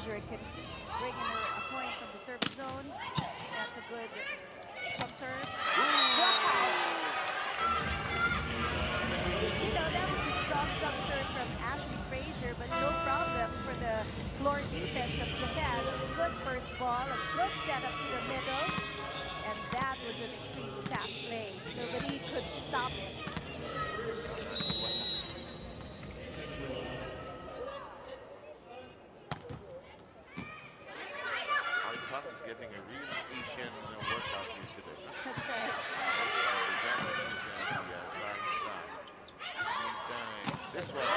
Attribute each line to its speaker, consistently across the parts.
Speaker 1: Frazier can bring in a point from the service zone. That's a good jump serve. Wow! You know, that was a strong jump serve from Ashley Frazier, but no problem for the floor defense of Japan. Good first ball, a good setup to the middle, and that was an extremely fast play. Nobody could stop it.
Speaker 2: Our tongue is getting a real Asian workout here today.
Speaker 1: That's right.
Speaker 2: Japanese and the right side. Meantime, this one.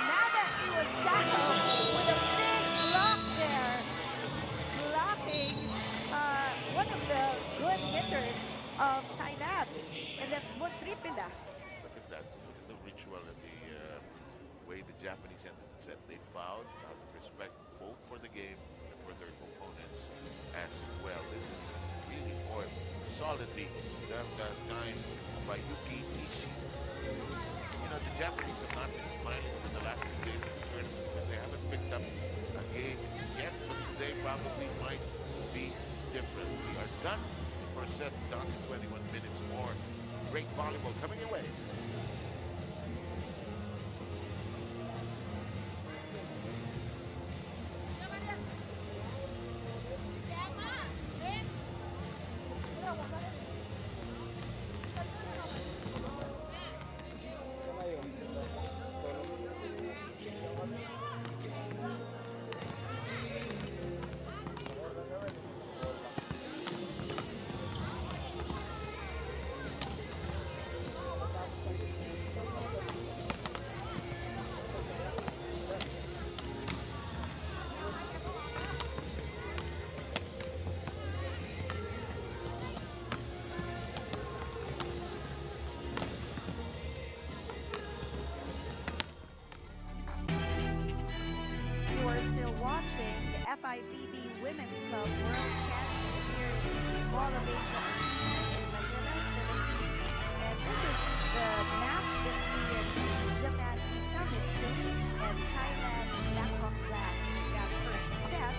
Speaker 1: Nada Iwasako with a big block there, blocking one of the good hitters of Thailand, and that's Montripila.
Speaker 2: Look at that. Look at the ritual and the way the Japanese ended the set. They bowed out of respect both for the game and for their opponents as well. This is really foiled solidly that time by Yuki Ishii. You know, the Japanese have not been smiling over the last 2 days of the tournament, but they haven't picked up a game yet, but today probably might be different. We are done. First set down to 21 minutes more. Great volleyball coming your way.
Speaker 1: Still watching the FIVB Women's Club World Championship here in Mall of Asia in Manila, Philippines. And this is the match between Japan's Hisamitsu and Thailand's Bangkok Glass in that first set.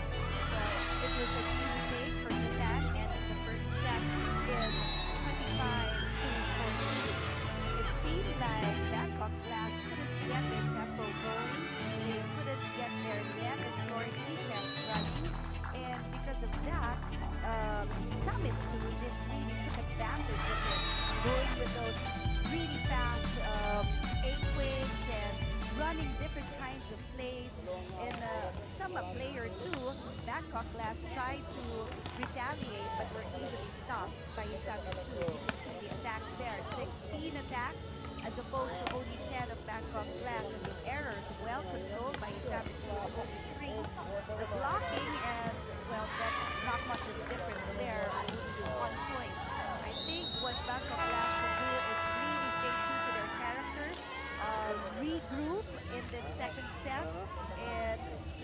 Speaker 1: It was an easy day for Japan, ending the first set in 25-14. It seemed like Bangkok Glass couldn't get their tempo going. They couldn't get their net and floor defense running, and because of that, Hisamitsu just really took advantage of it, going with those really fast 8-wings and running different kinds of plays. And some play or two, Bangkok Glass tried to retaliate, but were easily stopped by Hisamitsu. You can see the attacks there, 16 attacks, as opposed to only 10 of Bangkok Glass, and the errors well controlled by Hisamitsu, only 3. The blocking, and well, that's not much of a difference there, only 1 point. I think what Bangkok Glass should do is really stay true to their character, regroup in this second set, and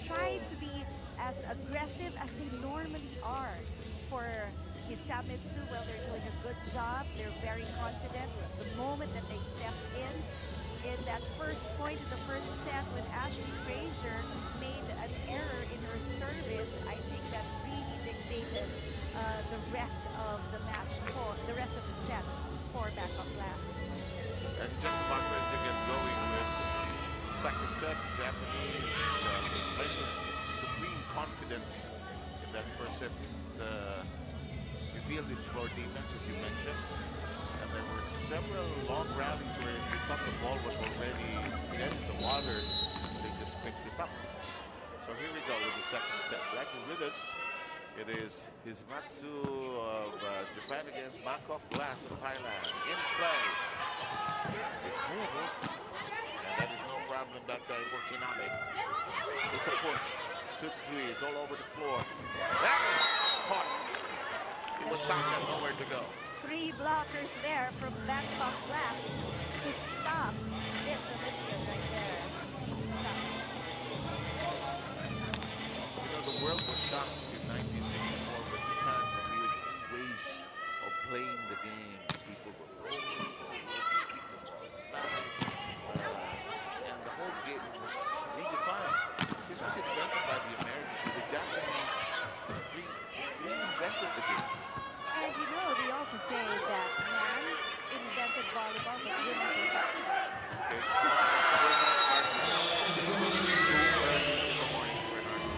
Speaker 1: try to be as aggressive as they normally are. For Hisamitsu, well, they're doing a good job. They're very confident. The moment that they stepped in that first point in the first set when Ashley Frazier made an error in her service, I think that really dictated the rest of the match, for the rest of the set for Bangkok Glass.
Speaker 2: And just about ready to get going with the second set. Japanese playing with supreme confidence in that first set. Revealed its floor defense, as you mentioned, and there were several long rallies where they thought the ball was already dead in the water. They just picked it up. So here we go with the second set. Back with us, it is Hisamitsu of Japan against Bangkok Glass of Thailand. In play is payable, and that is no problem that time for Tsunami. It's a push. 2-3. It's all over the floor. That is caught. Iwasaka, nowhere to go.
Speaker 1: 3 blockers there from Bangkok Glass to stop this Olympian right there.
Speaker 2: You know, the world was shocked in 1964 when Japan had new ways of playing the game. People were rolling, keeping the ball back. And the whole game was redefined. invented the game.
Speaker 1: And you know, they also say that man invented volleyball, but women perfected it.
Speaker 2: Okay. We're not arguing. Good morning, Bernard.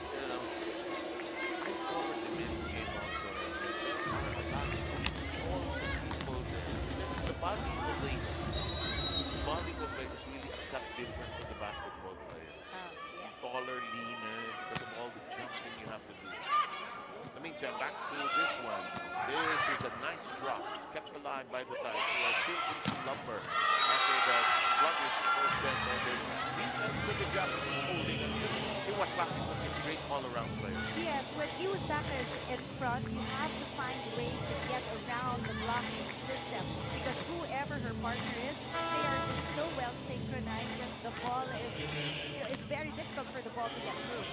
Speaker 2: You know, I covered the men's game also. All people, the body of the volleyball player is really a cut different from the basketball player.
Speaker 1: Yes.
Speaker 2: Taller, leaner, because of all the jumping you have to do. In the meantime, back to this one. This is a nice drop, kept alive by the Thais, who are still in slumber after the sluggish first set. And the defense of the Japanese holding Iwasaki is such a great all-around player.
Speaker 1: Yes, when Iwasaka is in front, you have to find ways to get around the blocking system because whoever her partner is, they are just so well synchronized that the ball is, it's very difficult for the ball to get through.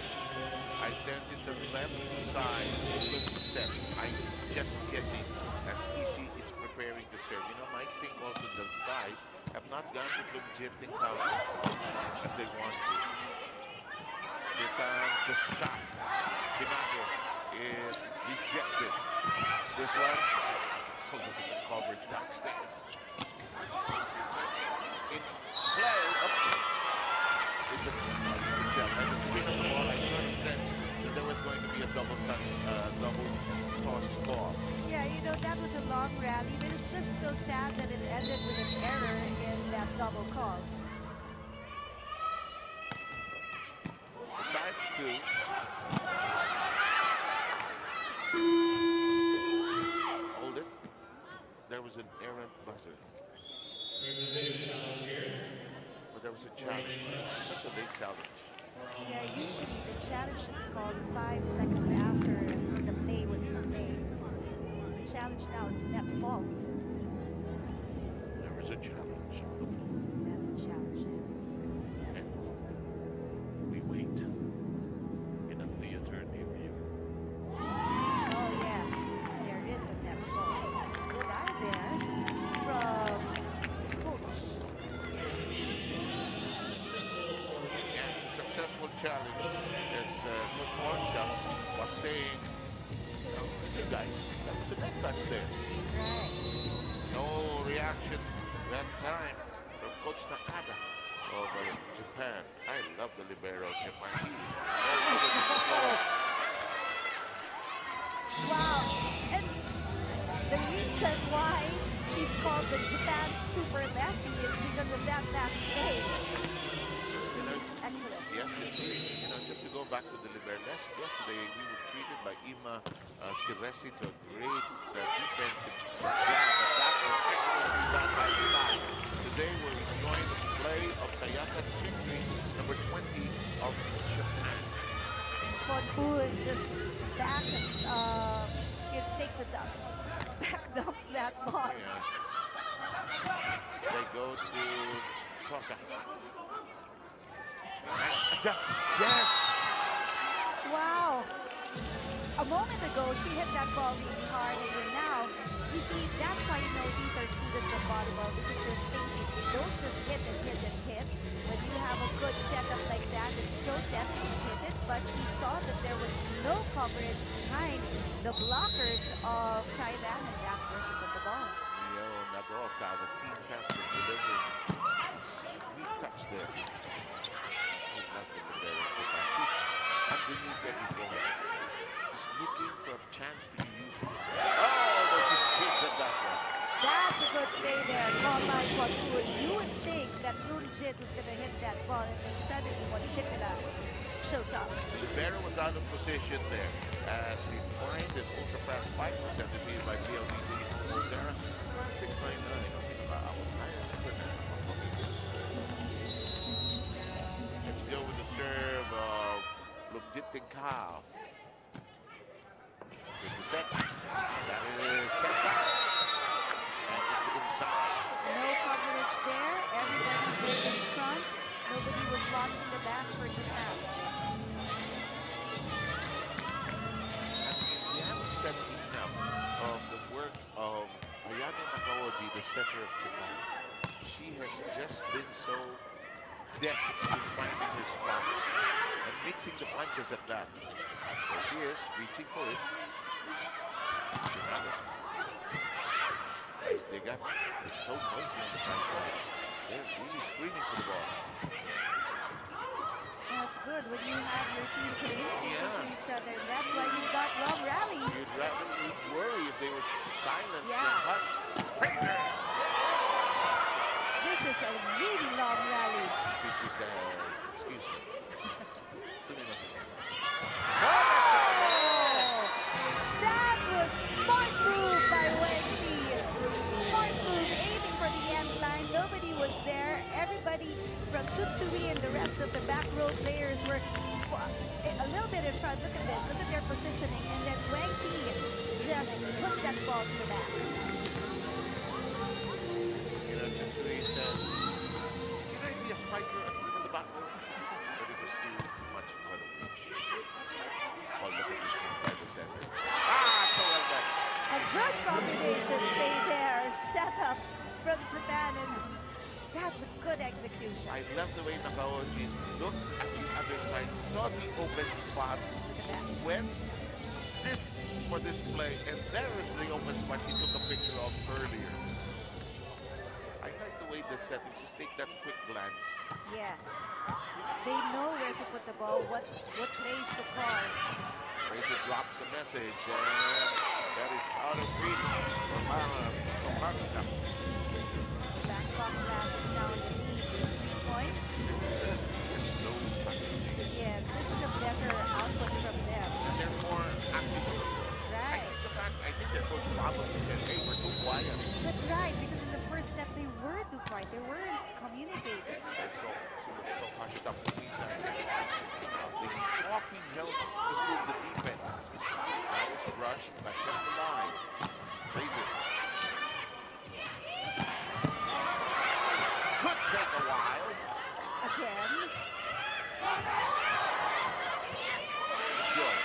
Speaker 2: I sense it's a left side open set. I'm just guessing as Ishii is preparing to serve. You know, I think also the guys have not gone to legit counters as they want to. Here comes the shot. Hinago is rejected. This one, oh, look at the coverage downstairs. In play, is the spin of the ball. I couldn't sense that there was going to be a double toss ball.
Speaker 1: Yeah, you know, that was a long rally, but it's just so sad that it ended with an error in that double call.
Speaker 2: The time to hold it. There was an errant buzzer.
Speaker 3: There's a video challenge here.
Speaker 2: But there was a challenge. Such a big challenge.
Speaker 1: Yeah, usually the challenge should be called 5 seconds after the play was made. The challenge now is net fault.
Speaker 2: There was a challenge.
Speaker 1: And the challenge is net fault.
Speaker 2: We wait in a theater near you.
Speaker 1: Oh yes, there is a net fault. Good eye there from coach.
Speaker 2: And it's a successful challenge, as Coach Morcha was saying, you guys, that was a net touch there.
Speaker 1: Right.
Speaker 2: No reaction that time from Coach Nakada of Japan. I love the libero of Japan.
Speaker 1: Wow. And the reason why she's called the Japan Super Lefty is because of that last play.
Speaker 2: You know,
Speaker 1: Excellent.
Speaker 2: yes, indeed. You know, just to go back to the libero, yesterday we were treated by Ima Siresi to a great defensive jab, but that was excellently done by Itai. Today we're enjoying the play of Sayaka Chikri, number 20 of Japan.
Speaker 1: Ponpun just back, it takes a dump. Back dumps that ball.
Speaker 2: Yeah. They go to Soka. Nice adjust. Yes!
Speaker 1: Wow. A moment ago, she hit that ball really hard, and then now, you see, that's why you know these are students of volleyball, because they're thinking. They don't just hit and hit and hit. When you have a good setup like that, it's so definitely hit it, but she saw that there was no coverage behind the blockers of Thailand, and that's where she put the ball.
Speaker 2: Mio Nagaoka, the team captain, delivering sweet touch there. I love the libero of Japan. She's underneath every ball. She's looking for a chance to be used. Oh, but she skids at that one.
Speaker 1: That's a good play there, called by Ponpun. You would think that Lunjit was going to hit that ball, and then suddenly Mochipila shows up.
Speaker 2: The libero was out of position there as we find this ultra fast 5% defeated by PLDT. Sarah, 699. Let's go with the serve of Lumjit Kao. Here's the set. That is set back. And it's inside.
Speaker 1: No coverage there. Everybody was in front. Nobody was watching the back for Japan.
Speaker 2: And we haven't said enough of the work of Ayano Nakaoji, the setter of Japan. She has just been so deft in finding her spots and mixing the punches at that. There she is, reaching for it. Nice dig up. It's so noisy on the front side. They're really screaming for the ball.
Speaker 1: That's good when you have your team communicating
Speaker 2: Yeah.
Speaker 1: to each other. That's why you've got long rallies.
Speaker 2: You'd worry if they were silent
Speaker 1: Yeah.
Speaker 2: and hushed. Fraser!
Speaker 1: This is a really long rally.
Speaker 2: Pichu says, excuse me. Sumimasen.
Speaker 1: Oh, that was smart move by Wendy. Smart move, aiming for the end line. Nobody was there. Everybody from Tutsui and the rest of the back row players were a little bit in front. Look at this. Look at their positioning. And then Wendy just puts that ball to the back.
Speaker 2: You know, Tutsui said, can I be a striker from the back row? But it was too much for the reach. Oh, look at this one by the center. Ah, so well done.
Speaker 1: A good combination play there, set up from Japan, and that's a good execution.
Speaker 2: I love the way Nakaoshi looked at the other side, saw the open spot, went this for this play, and there is the open spot he took a picture of earlier. I like the way the setters just take that quick glance.
Speaker 1: Yes, they know where to put the ball, what plays to call.
Speaker 2: Fraser drops a message, and that is out of reach for Marska.
Speaker 1: Bangkok Glass is now in the lead with 3 points. Yes, this is a better output from them.
Speaker 2: And they're more active.
Speaker 1: Right.
Speaker 2: I think their coach probably said, hey, we're too quiet.
Speaker 1: That's right, because in the first set they were too quiet. They weren't communicating.
Speaker 2: They're so hushed up in the meantime. The talking helps improve the defense. That was rushed, but kept the line. Fraser. Could take a while.
Speaker 1: Again.
Speaker 2: Good.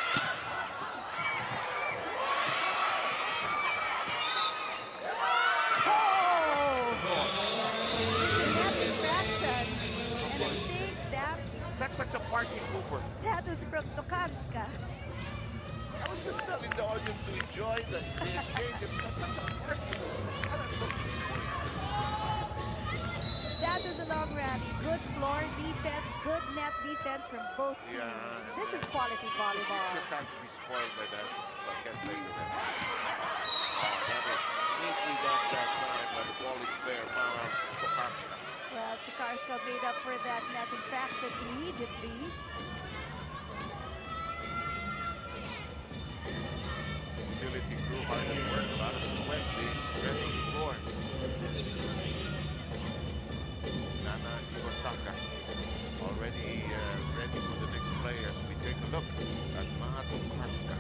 Speaker 2: That's such a party pooper.
Speaker 1: That was from Tokarska.
Speaker 2: I was just telling the audience to enjoy the exchange. That's such a party pooper. That's so disappointing.
Speaker 1: That was a long rally. Good floor defense, good net defense from both teams.
Speaker 2: Yeah.
Speaker 1: This is quality volleyball.
Speaker 2: Just have to be spoiled by that. I can't play with that. That is neatly done that time by the volley player, Tokarska.
Speaker 1: Well, Tokarska made up for that net. In fact, that immediately.
Speaker 2: Utility crew hard at work. A lot of sweat being spread on the floor. Nana Iwasaka already ready for the next play as we take a look at Mahato Tokarska.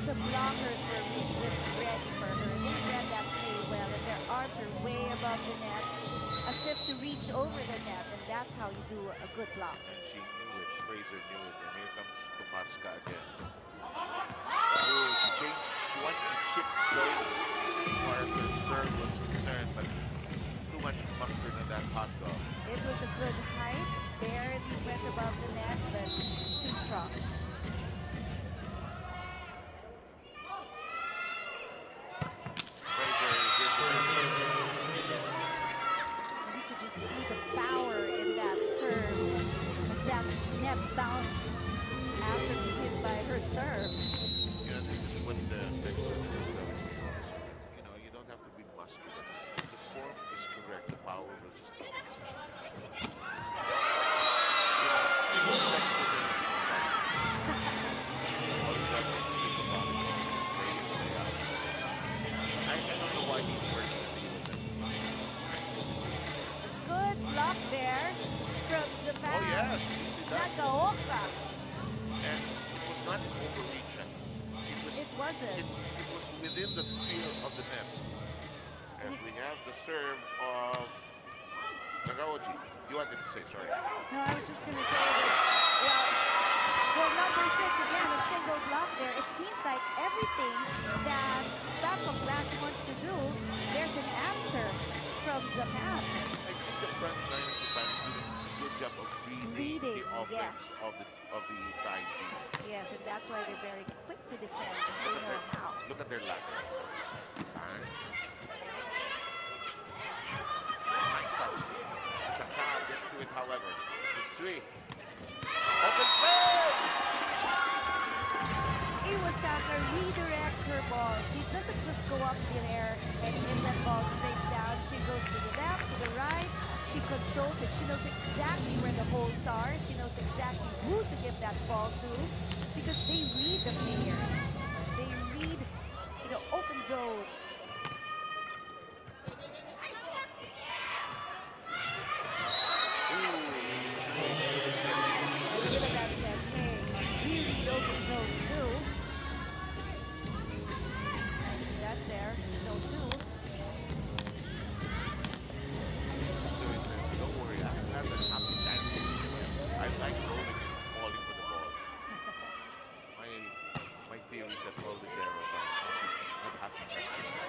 Speaker 1: The blockers were really just ready for her. They read that play well, and their arms are way above the net, as if to reach over the net, and that's how you do a good block.
Speaker 2: And she knew it. Fraser knew it. And here comes Tokarska again. Oh, she changed. She wanted to chip shows as far as her serve was concerned, but too much mustard in that hot dog.
Speaker 1: It was a good height, barely went above the net, but too strong. See the power in that serve as that net bounced after being hit by her serve.
Speaker 2: You know, this is what the big serve is. You know, you don't have to be muscular. If the form is correct, the power will just come. I don't know why he's working with the
Speaker 1: Good block there from Japan.
Speaker 2: Oh yes,
Speaker 1: Nagaoka.
Speaker 2: And it was not overreaching.
Speaker 1: It wasn't.
Speaker 2: It was within the sphere of the net. And the serve of Nagaoji. You wanted to say, sorry.
Speaker 1: No, I was just going to say that, well, number 6, again, a single block there. It seems like everything that Bangkok Glass wants to do, there's an answer from Japan.
Speaker 2: I think the front line of Japan is doing a good job of reading the offense
Speaker 1: yes.
Speaker 2: of the Thai teams.
Speaker 1: Yes, and that's why they're very quick to defend. They know how.
Speaker 2: Look at their lateral. Nice touch. Shakal gets to it, however. Tsui. Open space!
Speaker 1: Iwasaka redirects her ball. She doesn't just go up in the air and hit that ball straight down. She goes to the left, to the right. She controls it. She knows exactly where the holes are. She knows exactly who to give that ball to because they read the players. They read the open zones. That says, hey, we read open zones too. That there, zone 2.
Speaker 2: Don't worry, I have a happy time. I like rolling and falling for the ball. My theory is that all the arrows are not happy champions.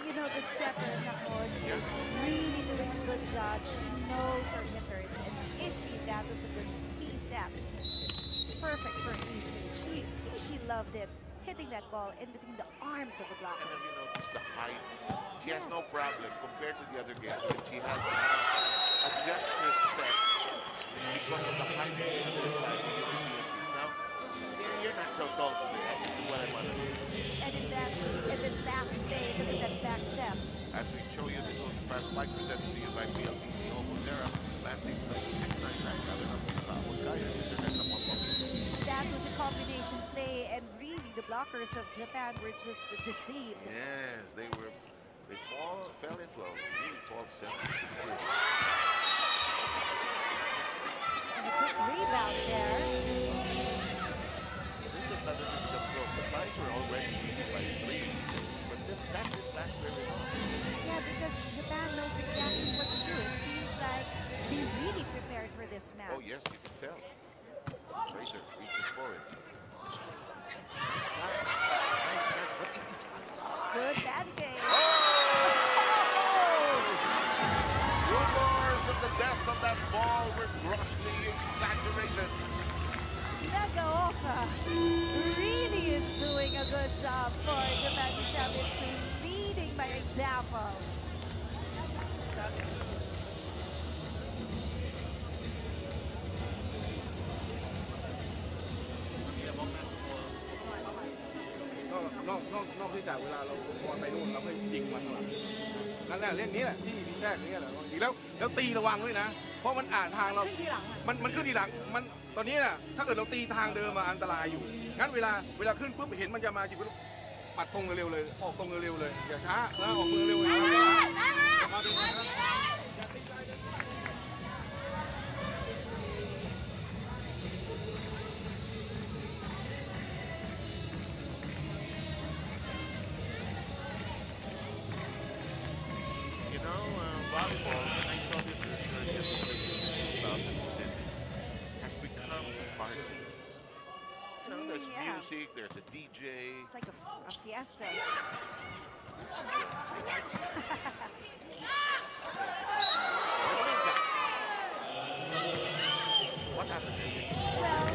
Speaker 1: You know, the setter, Nakoji, is really doing a good job. She knows her hitters. And Ishii, that was a good ski set. Perfect for Ishii. Ishii loved it. Hitting that ball in between the arms of the blocker.
Speaker 2: And have you noticed the height? She has no problem compared to the other games when she had to adjust her sets because of the height of the other side. Now, you're not so tall today. I can do what I want to do.
Speaker 1: And in this last play, look at that back set.
Speaker 2: As we show you, this was past 5% to you by PLTC Homotera. Last 699.
Speaker 1: That was a combination play, and really the blockers of Japan were just deceived.
Speaker 2: Yes, they fell into a really false sense of security.
Speaker 1: And a quick rebound there.
Speaker 2: This is suddenly just broke. The Thais were already leading by 3, but that didn't last very long.
Speaker 1: Yeah, because Japan knows exactly what to do. It seems like they really prepared for this match.
Speaker 2: Oh yes, you can tell. Fraser reaches for it. Nice touch. Nice touch. But it is
Speaker 1: Good bad game.
Speaker 2: rumors of the death of that ball were grossly exaggerated.
Speaker 1: Nagaoka really is doing a good job for Japan. Hisamitsu leading by example.
Speaker 4: นอกที่จากเวลาเราบอลไปนู่นเราไม่ยิงมันหรอกนั่นแหละเรื่องนี้แหละซี่มีแทรกนี่แหละจริงแล้วตีระวังด้วยนะเพราะมันอ่านทางเรามันขึ้นทีหลังมันตอนนี้น่ะถ้าเกิดเราตีทางเดิมมาอันตรายอยู่งั้นเวลาขึ้นปุ๊บเห็นมันจะมาจิบปัดตรงเร็วเลยออกตรงเร็วเลยอย่าช้าแล้วออกมือเร็วมาดีนะ
Speaker 2: Volleyball, and I saw this research yesterday about it, has become a party. You know, there's music, there's a DJ.
Speaker 1: It's like a fiesta.
Speaker 2: What happened there?
Speaker 1: Well,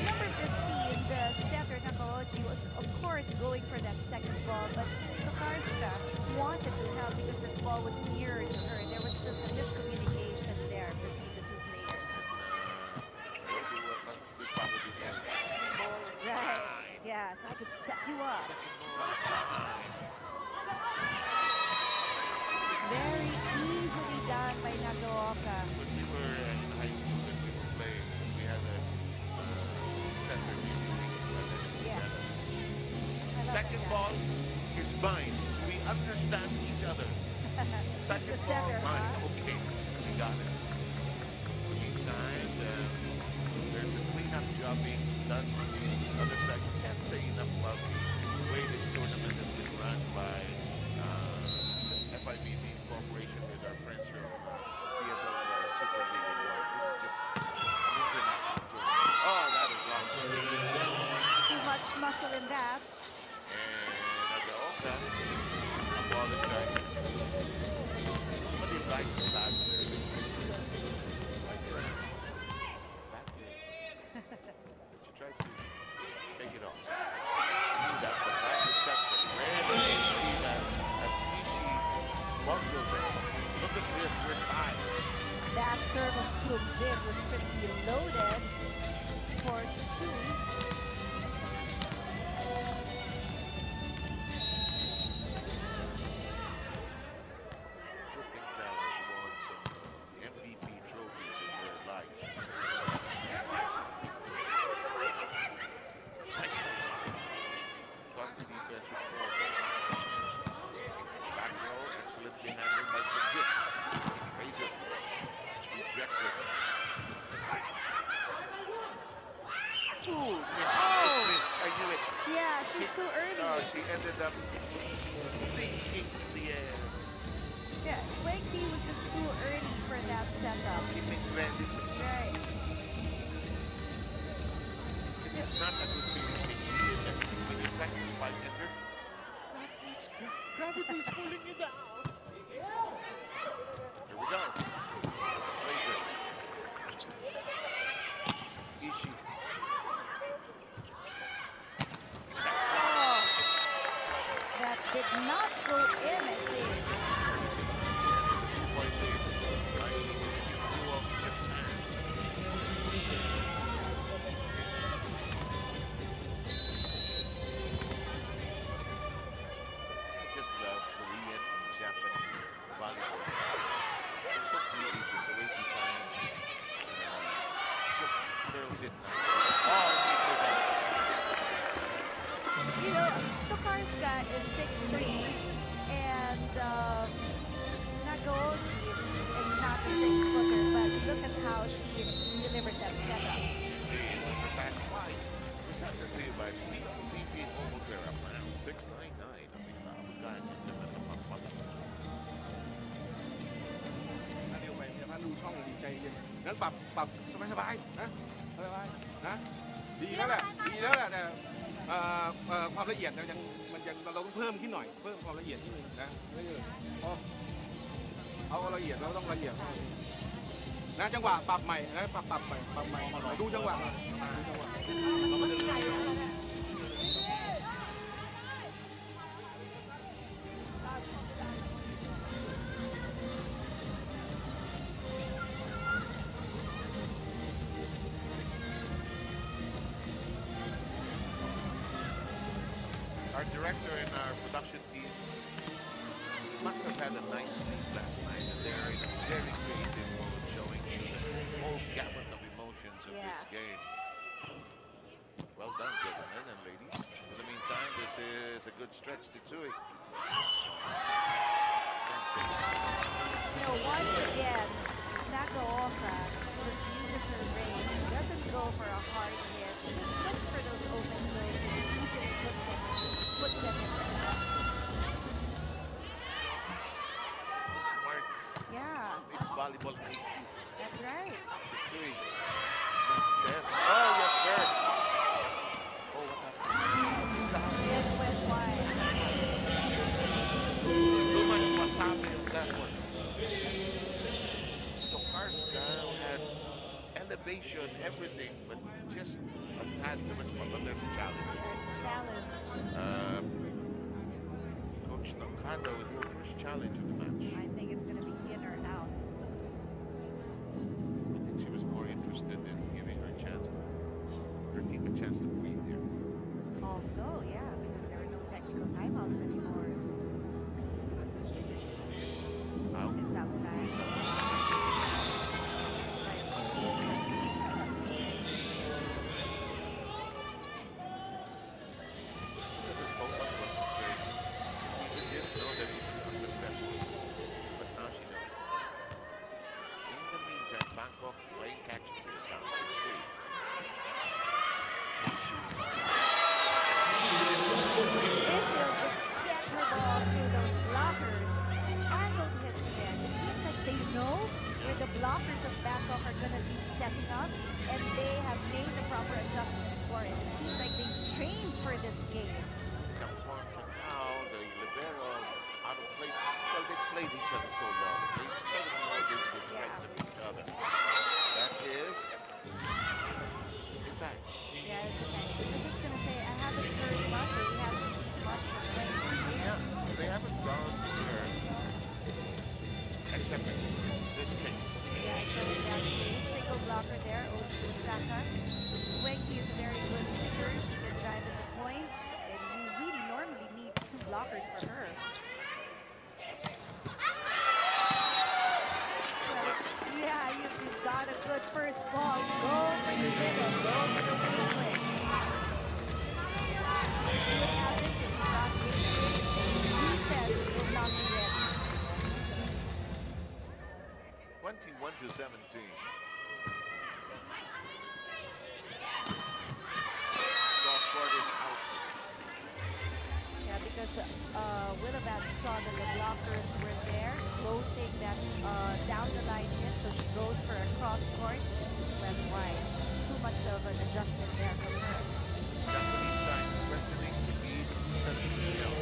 Speaker 1: number 15, the setter Nakaoji was, of course, going for that second ball, but Tokarska wanted to help because that ball was nearer to her. There was just a miscommunication there between the two players. Right. Yeah, so I could set you up. Very easily done by Nagaoka.
Speaker 2: When we were in high school and we were playing, we had a center.
Speaker 1: Yes.
Speaker 2: Second ball is mine. We understand each other. Second ball, mine. Okay, we got it. Meantime, there's a cleanup job being done on the other side. You can't say enough about the way this tournament has been that. A ball in Chinese. Nobody likes that service. That day. She tried to shake it off. That's a bad reception. Rarely see that. As Nishi bundles it. Look at this, we're tied.
Speaker 1: That serve of Klum Jin was pretty loaded for 2.
Speaker 2: Drifting Towers won some MVP trophies in their life. Nice touch. Thought the defense would fall there. Back row, excellently handled by Kujit. Razor. Rejected. Ooh, missed.
Speaker 1: Oh.
Speaker 2: It missed. I knew it.
Speaker 1: Yeah, she's too early.
Speaker 2: Oh, she ended up sinking in the air.
Speaker 1: Yeah, Wake B was just too early for that setup.
Speaker 2: She misread it.
Speaker 1: Right.
Speaker 2: It is not a good feeling when you practice 5 meters. Gravity is pulling you down. Here we go. Laser. Ishii.
Speaker 1: Oh, that did not go in, I think.
Speaker 2: 2-point lead. Rising into of Japan. I just love Korean and Japanese volleyball. They're so creative with the way design just curls it nicely. Oh, into that.
Speaker 1: You know, Tokarska is 6'3", and Nagaoshi is not a 6-footer, but look at how she delivers that setup.
Speaker 2: Back 5. Presented to you by PT Mobile Therapy. 699.
Speaker 4: เร็วไปอย่ามาดูช่องดีใจเย็นงั้นปรับสบายๆนะสบายๆนะดีแล้วแหละแต่ความละเอียดเราต้องเพิ่มขึ้นหน่อยเพิ่มความละเอียดนิดนึงนะไม่เยอะเอาละเอียดเราต้องละเอียดนะจังหวะปรับใหม่นะปรับใหม่ดูจังหวะ
Speaker 2: Our director and our production team must have had a nice sleep last night, and they're in a very creative mode, showing you the whole gamut of emotions of this game. Well done, gentlemen and ladies. In the meantime, this is a good stretch to Tsui. That's it.
Speaker 1: You know, once again, Nagaoka just uses her range. She doesn't go for a hard hit. She just looks for those open zones and easily puts them in there.
Speaker 2: Smarts.
Speaker 1: Yeah.
Speaker 2: It's volleyball IQ.
Speaker 1: That's right.
Speaker 2: Tsui. Nice set. Oh, yes, sir. Oh, what happened?
Speaker 1: It went wide.
Speaker 2: Too much wasabi on that one. Tokarska had elevation, everything, but just a tad too much fun. But there's a challenge.
Speaker 1: There's a challenge.
Speaker 2: Coach Nakano with her first challenge of the match.
Speaker 1: I think it's going to be in or out.
Speaker 2: I think she was more interested in giving her a chance, her team a chance to breathe here.
Speaker 1: Also, yeah, because there are no technical timeouts anymore.
Speaker 2: Out.
Speaker 1: It's outside.
Speaker 2: Bangkok playing catch up here, down to 3.
Speaker 1: Ishii will just get
Speaker 2: played each other so long. They each other know the strengths of each other. That is inside.
Speaker 1: Yeah, it's okay. I was just gonna say I haven't heard much, or we haven't seen much from them.
Speaker 2: Yeah, they haven't gone to her, except in this case.
Speaker 1: Yeah, actually that single blocker there, Osaka. Wenki is a very good hitter. She can drive in the points, and you really normally need 2 blockers for her. Yeah, you've got a good first ball. Go for your middle. Go for the sequence. See what happens if you got defense will not be ready.
Speaker 2: 21-17. Cross court is out.
Speaker 1: Yeah, because Willabat saw that the blockers were there, closing that down the line hit, so she goes for a cross court. She went wide. Too much of an adjustment there from her.
Speaker 2: Japanese side threatening to lead sets to nil.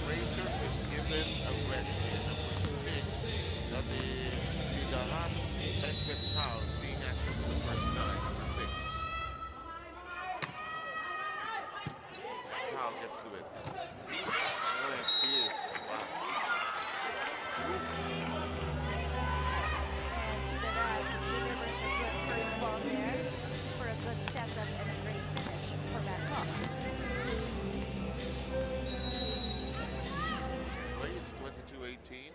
Speaker 2: Fraser is given a red here. Number 6, that is Hidarat Tekbetao, seeing action for the first time. Number 6. Kyle gets to it. Oh, it is. Wow.
Speaker 1: And Hidarat delivers a good first ball there for a good setup and a great finish for Bangkok.
Speaker 2: Play, it's 22-18.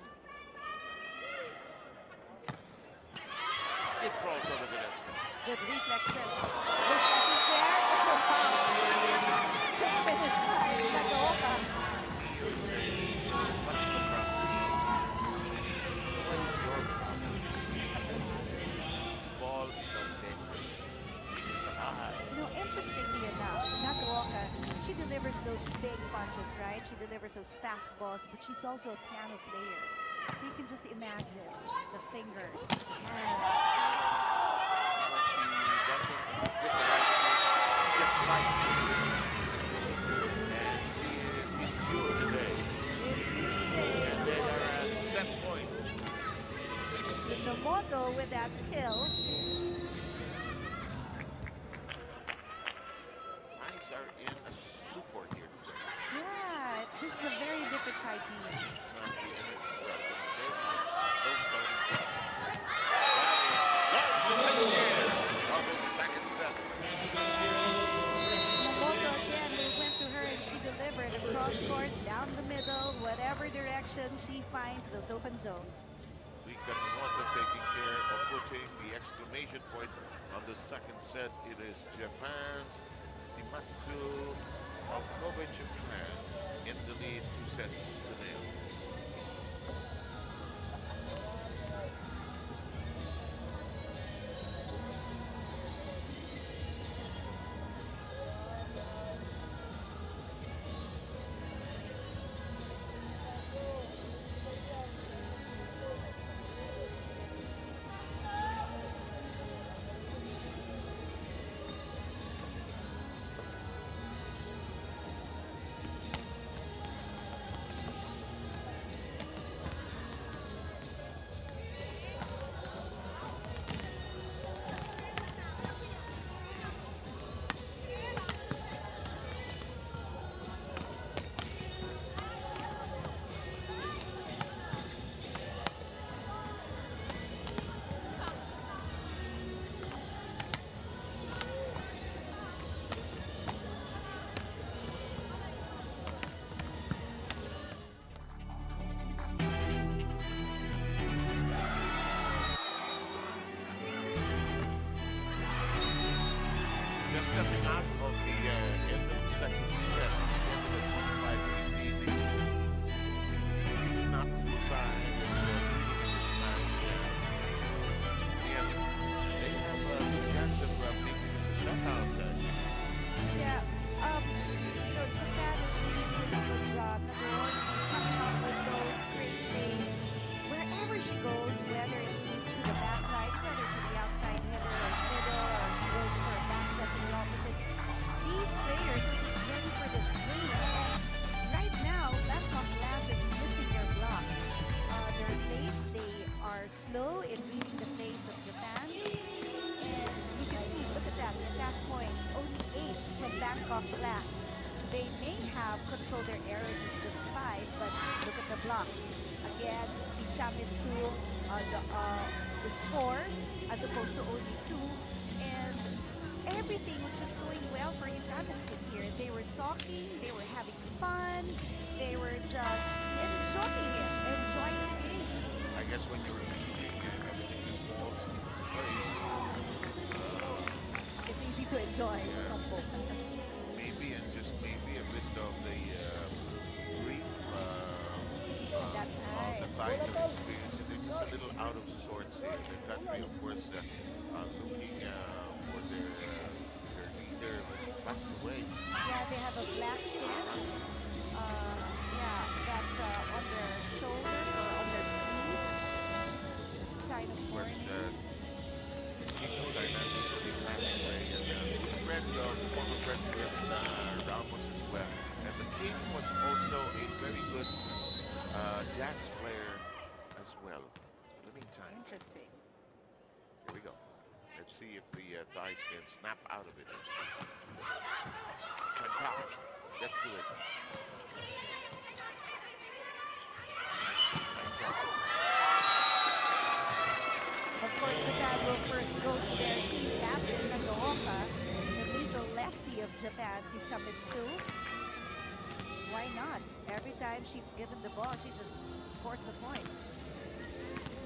Speaker 2: It crawls over the net.
Speaker 1: Good reflexes. Reflex is there. Good finish by Nagaoka.
Speaker 2: What's the problem? What is your problem? Ball is not dead. It is alive.
Speaker 1: You know, interestingly enough, Nagaoka, she delivers those big punches, right? She delivers those fast balls, but she's also a piano player. So you can just imagine the fingers, hands.
Speaker 2: When she doesn't get the right stroke, she just likes to do it. And she is in view today. And they are at set point.
Speaker 1: Nomoto with that kill.
Speaker 2: Eyes are in a stupor here today.
Speaker 1: Yeah, this is a very different Thai team.
Speaker 2: It's not the end of the world. They're starting to. That is of the second set.
Speaker 1: Nomoto again, they went to her and she delivered a cross court down the middle, whatever direction she finds those open zones.
Speaker 2: We got Nomoto taking care of putting the exclamation point on the second set. It is Japan's Hisamitsu of Kobe, Japan, in the lead 2 sets to 0.
Speaker 1: Bangkok Glass. They may have controlled their errors with just 5, but look at the blocks. Again, Hisamitsu is 4 as opposed to only 2. And everything was just going well for Hisamitsu here. They were talking, they were having fun, they were just enjoying it, enjoying the game.
Speaker 2: I guess when you're competing and everything falls in place,
Speaker 1: It's easy to enjoy.
Speaker 2: maybe and just maybe a bit of the grief
Speaker 1: That's
Speaker 2: of
Speaker 1: right.
Speaker 2: the fight of experience. They're just a little out of sorts here. The country, of course, looking for their leader who passed away.
Speaker 1: Yeah, they have a black pin. Yeah, that's on their shoulder or on their sleeve. Sign of
Speaker 2: Of course,
Speaker 1: mourning.
Speaker 2: King of Thailand recently passed away, and he's a friend of former President Ramos as well. And the king was also a very good jazz player as well. In the meantime,
Speaker 1: Interesting.
Speaker 2: here we go. Let's see if the Thais can snap out of it. Bangkok, let's do it. Nice shot.
Speaker 1: Of course, Japan will first go to their team captain, Nagaoka, the legal lefty of Japan's Hisamitsu. Why not? Every time she's given the ball, she just scores the point.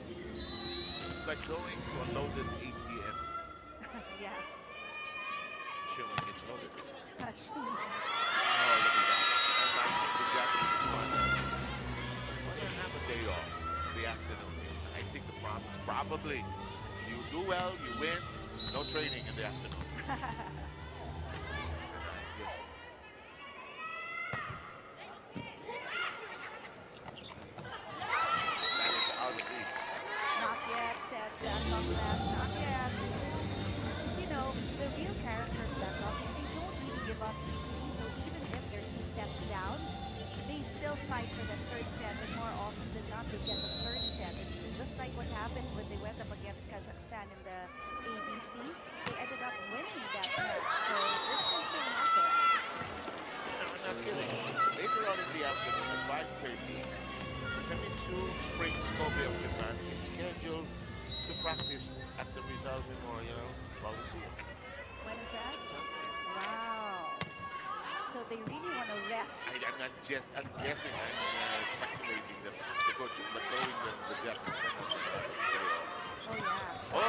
Speaker 2: It's like going to a loaded ATM,
Speaker 1: Yeah.
Speaker 2: showing it's loaded.
Speaker 1: Gosh.
Speaker 2: Oh, look at that. And I think the Japanese want to have a day off in the afternoon. I think the problem is probably you do well, you win, no training in the afternoon. Yes. That is out of reach.
Speaker 1: Not yet, said Bangkok Glass. Not yet. You know, the real character of Bangkok is they don't really give up easily. So even if they're 2 sets down, they still fight for the third set. And more often than not, they get the third set. Just like what happened when they went up against Kazakhstan in the ABC, they ended up winning that match. So this can still happen.
Speaker 2: No, I'm not kidding. Later on in the afternoon at 5:30, Hisamitsu Springs Kobe of Japan is scheduled to practice at the Rizal Memorial Coliseum.
Speaker 1: When is that? Wow. So they really want to rest.
Speaker 2: I'm guessing, I'm speculating that the coach, but knowing the Japanese,
Speaker 1: Oh, yeah.
Speaker 2: oh!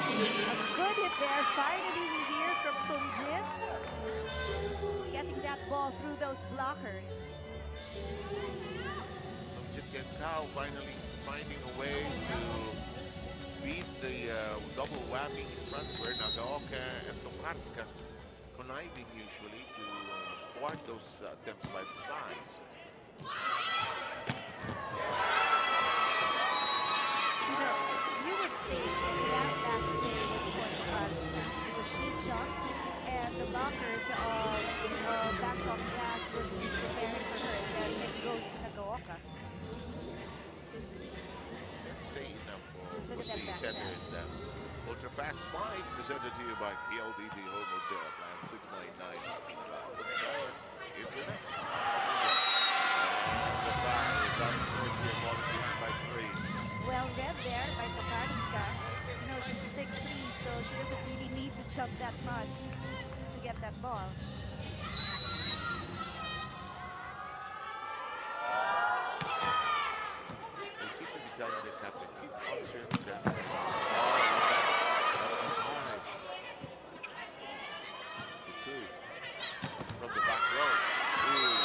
Speaker 1: A good hit there. Finally, we hear from Tungjin. Getting that ball through those blockers.
Speaker 2: Jit Kao finally finding a way to beat the double whammy in front where Nagaoka and Tokarska conniving usually to thwart those attempts by the Thais.
Speaker 1: You know, you would think that last play was for Tokarska because she jumped and the blockers of Bangkok Glass was preparing for her. And then it goes to Nagaoka.
Speaker 2: Let's say enough for
Speaker 1: Look
Speaker 2: the
Speaker 1: at that back
Speaker 2: center
Speaker 1: down.
Speaker 2: is down. Ultra Fast 5 presented to you by PLDT Home Hotel, Plan 699. Internet. And the Thai is out of sorts here, falling behind by 3.
Speaker 1: Well read there by Tokarska. You know, she's 6'3", so she doesn't really need to jump that much to get that ball.
Speaker 2: They seem to be telling their captain, keep on serving that. From the back row. Ooh.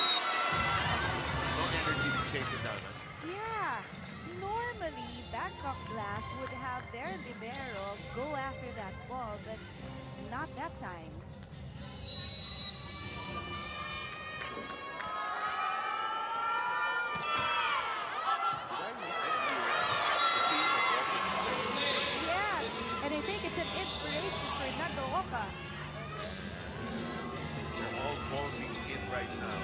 Speaker 2: No energy to chase it down. Huh?
Speaker 1: Yeah, normally Bangkok Glass would have their libero go after that ball, but not that time. Yes, and I think it's an inspiration for Nagaoka.
Speaker 2: They're all closing in right now.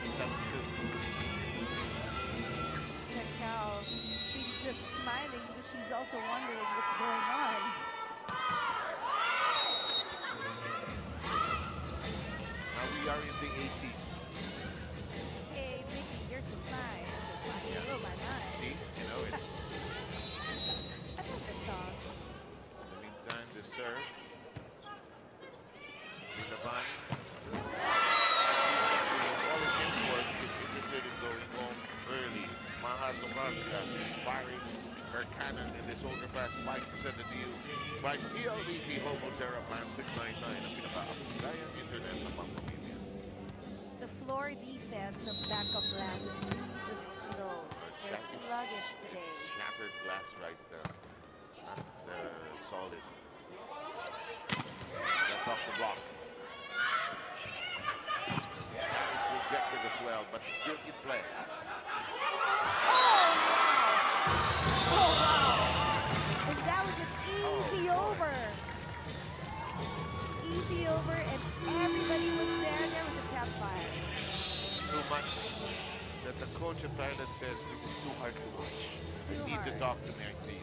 Speaker 2: It's up to
Speaker 1: Check out. She's just smiling, but she's also wondering what's going on.
Speaker 2: we are in the 80s.
Speaker 1: Hey, Mickey, you're so fine. So fine.
Speaker 2: Yeah.
Speaker 1: Oh, my God.
Speaker 2: See, you know it.
Speaker 1: I love this song.
Speaker 2: In the meantime, the serve. Ilaban. All the game work is interested in going home early. Maha Tokarska firing her cannon in this overpass bike presented to you by PLDT Homo Terra Plan 699 ang pinaka-apagayang internet ng pamilya.
Speaker 1: The floor defense of Bangkok Glass is really just slow. They're sluggish today.
Speaker 2: Shattered glass right there. Not solid. That's off the block. That is rejected as well, but still in play.
Speaker 1: Oh, wow. And that was an easy over. Easy over, and everybody was there. There was a campfire.
Speaker 2: Too much that the coach of Thailand says this is too hard to watch. You need to talk to my team.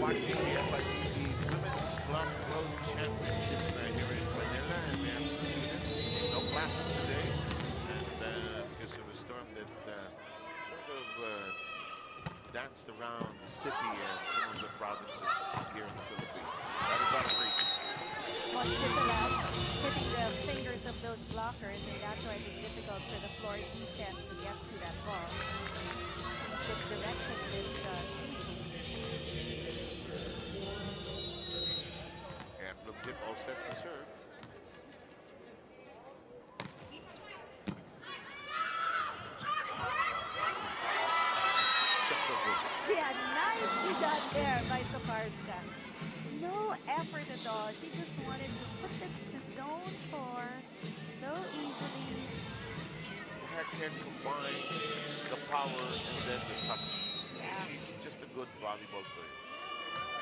Speaker 2: Watching the FIVB Women's Club World Championship here in Manila, and we have students, no classes today, and because of a storm that sort of danced around the city and some of the provinces here in the Philippines. That is out of reach.
Speaker 1: Hitting the fingers of those blockers, and that's why it was difficult for the floor defense to get to that ball. Its direction is speed.
Speaker 2: And looked it all set to serve. Just so good.
Speaker 1: Yeah, nicely done there by Tokarska. No effort at all. She just wanted to put it to zone 4 so easily.
Speaker 2: Can combine the power and then the touch.
Speaker 1: Yeah.
Speaker 2: She's just a good volleyball player.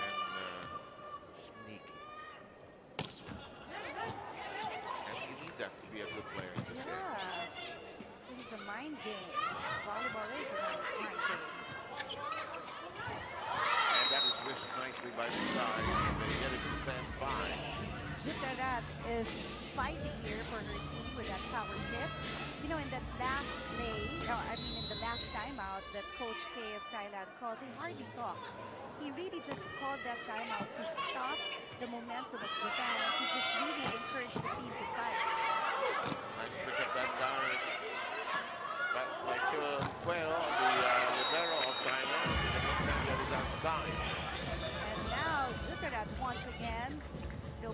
Speaker 2: And sneaky as well. And you need that to be a good player in this game.
Speaker 1: Yeah. This is a mind game. Volleyball is a mind game.
Speaker 2: And that is whisked nicely by the side. And they get it to 10-5.
Speaker 1: Jutarat is fighting here for her team with that power tip. You know, in that last play, in the last timeout that Coach K of Thailand called, they hardly talked. He really just called that timeout to stop the momentum of Japan and to just really encourage the team to fight.
Speaker 2: Nice pick up that guy. But Quail, the libero of Thailand, that is outside.
Speaker 1: And now Jutarat once again,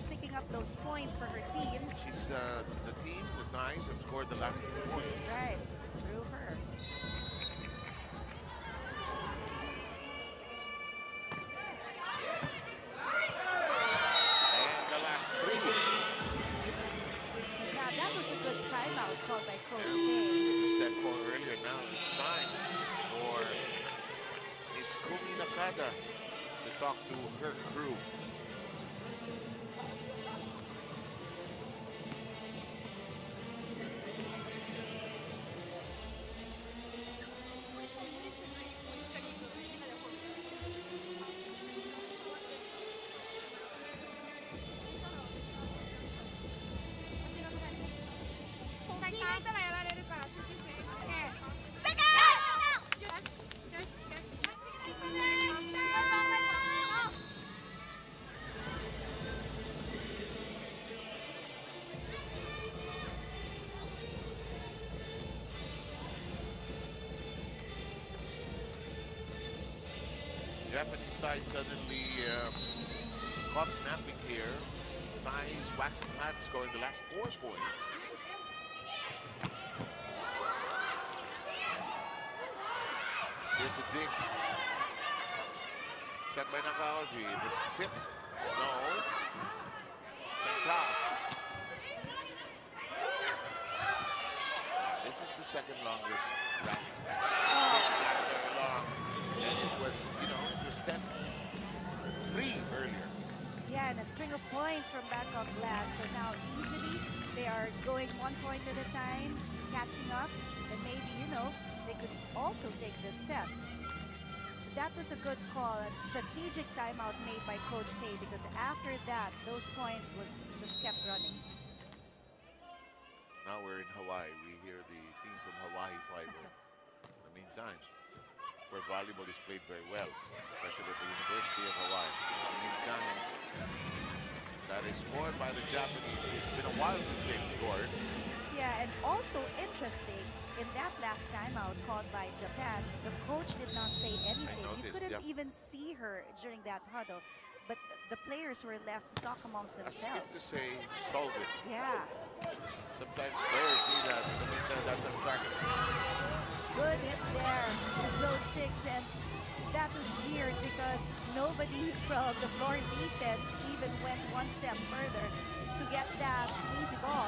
Speaker 1: picking up those points for her team.
Speaker 2: She's the team, the Thais have scored the last 2 points.
Speaker 1: Right, through her.
Speaker 2: And the last 3 points.
Speaker 1: Now that was a good timeout called by Coach K.
Speaker 2: That call earlier, now it's time for Miss Kumi Nakada to talk to her crew. Japanese side suddenly caught napping here. Thais waxing hot, scoring the last 4 points. Here's a dig. set by Nakaoji. The tip. No. Changka. This is the second longest rally. That's very long. And it was, it was 10-3 earlier.
Speaker 1: Yeah, and a string of points from Bangkok Glass. So now easily they are going 1 point at a time, catching up, and maybe, they could also take this set. That was a good call, a strategic timeout made by Coach Tay, because after that, those points just kept running.
Speaker 2: Now we're in Hawaii. We hear the theme from Hawaii FIVB. In the meantime, where volleyball is played very well, especially at the University of Hawaii. In the meantime, that is scored by the Japanese. It's been a while since they've scored.
Speaker 1: Yeah, and also interesting, in that last timeout called by Japan, the coach did not say anything. You couldn't even see her during that huddle. But the players were left to talk amongst themselves.
Speaker 2: As if to say, solve it.
Speaker 1: Yeah.
Speaker 2: Sometimes players need that. In the meantime, that's on target.
Speaker 1: Good hit there to zone 6, and that was weird because nobody from the floor defense even went one step further to get that easy ball.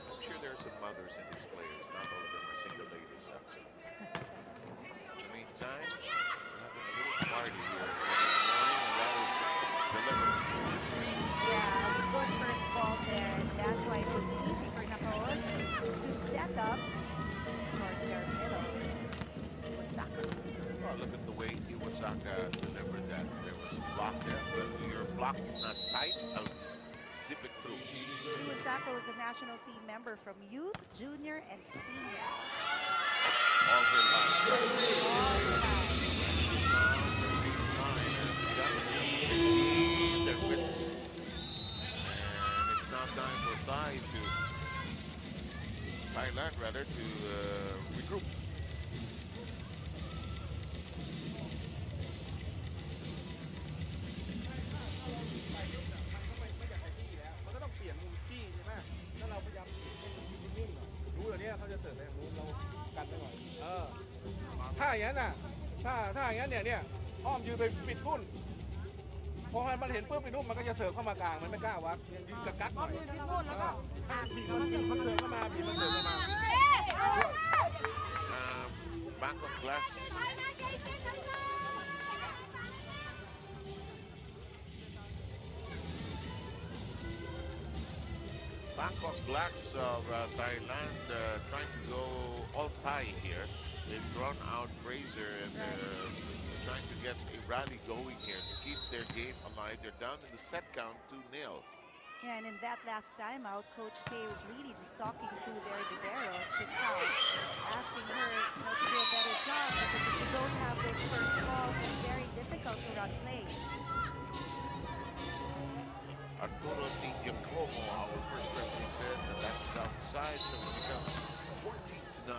Speaker 2: I'm sure there are some mothers in these players. Not all of them are single ladies. In the meantime, we're having a little party here in the morning, and that is delivered.
Speaker 1: Yeah, a good first ball there, and that's why it was easy for Nakaoji to set up. Of course, their middle, Iwasaka.
Speaker 2: Well, look at the way Iwasaka delivered that. There was a block there. But your block is not tight, I'll zip it through.
Speaker 1: Iwasaka was a national team member from youth, junior, and senior.
Speaker 2: All her life. Their wits. And it's now time for Thailand rather, to regroup.
Speaker 4: Ờ. ถ้าอย่างนั้นน่ะถ้าอย่างนั้นเนี่ยอ้อมยืนไปปิดรุ่นพอมันเห็นปุ๊บปิดรุ่นมันก็จะเสิร์ฟเข้ามากลางมันไม่กล้าวัดยืนกักหน่อยบีบมันเสิร์ฟเข้ามาบีบมันเสิร์ฟเข้ามา
Speaker 2: Bangkok Glass. Bangkok Blacks of Thailand trying to go all Thai here. They've drawn out Fraser and they're trying to get a rally going here to keep their game alive. They're down in the set count 2-0.
Speaker 1: Yeah, and in that last timeout, Coach K was really just talking to their libero, Chikao, asking her to do a better job, because if you don't have those first balls, it's very difficult to run plays.
Speaker 2: Arturo Niño-Como, our first referee, said that that's outside, so it becomes 14-9.